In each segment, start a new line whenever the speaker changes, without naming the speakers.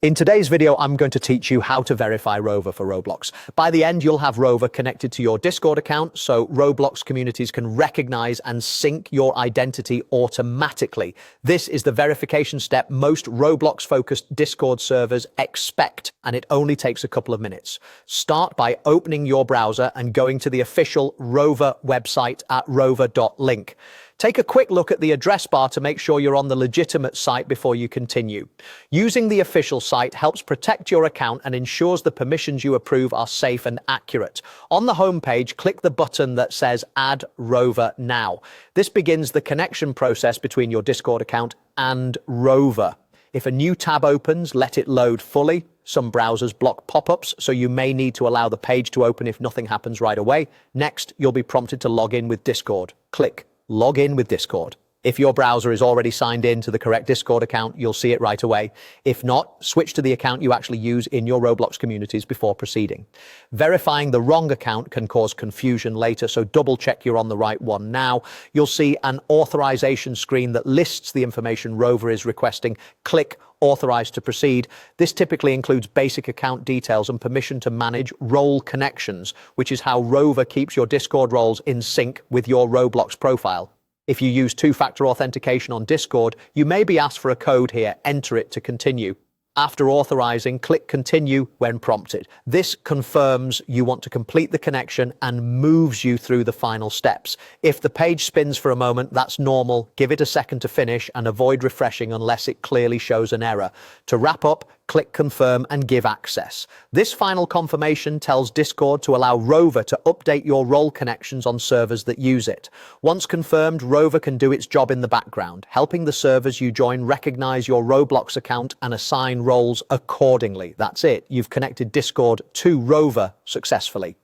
In today's video, I'm going to teach you how to verify Rover for Roblox. By the end, you'll have Rover connected to your Discord account, so Roblox communities can recognize and sync your identity automatically. This is the verification step most Roblox-focused Discord servers expect, and it only takes a couple of minutes. Start by opening your browser and going to the official Rover website at rover.link. Take a quick look at the address bar to make sure you're on the legitimate site before you continue. Using the official site helps protect your account and ensures the permissions you approve are safe and accurate. On the homepage, click the button that says Add Rover Now. This begins the connection process between your Discord account and Rover. If a new tab opens, let it load fully. Some browsers block pop-ups, so you may need to allow the page to open if nothing happens right away. Next, you'll be prompted to log in with Discord. Click Log in with Discord. If your browser is already signed in to the correct Discord account, you'll see it right away. If not, switch to the account you actually use in your Roblox communities before proceeding. Verifying the wrong account can cause confusion later, so double check you're on the right one now. You'll see an authorization screen that lists the information Rover is requesting. Click Authorize to proceed. This typically includes basic account details and permission to manage role connections, which is how Rover keeps your Discord roles in sync with your Roblox profile. If you use two-factor authentication on Discord, you may be asked for a code here. Enter it to continue. After authorizing, click Continue when prompted. This confirms you want to complete the connection and moves you through the final steps. If the page spins for a moment, that's normal. Give it a second to finish and avoid refreshing unless it clearly shows an error. To wrap up, click Confirm and give access. This final confirmation tells Discord to allow Rover to update your role connections on servers that use it. Once confirmed, Rover can do its job in the background, helping the servers you join recognize your Roblox account and assign roles accordingly. That's it. You've connected Discord to Rover successfully.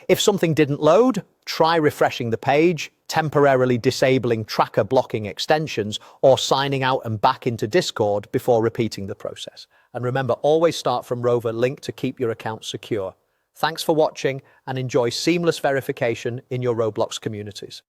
If something didn't load, try refreshing the page, temporarily disabling tracker blocking extensions, or signing out and back into Discord before repeating the process. And remember, always start from Rover link to keep your account secure. Thanks for watching and enjoy seamless verification in your Roblox communities.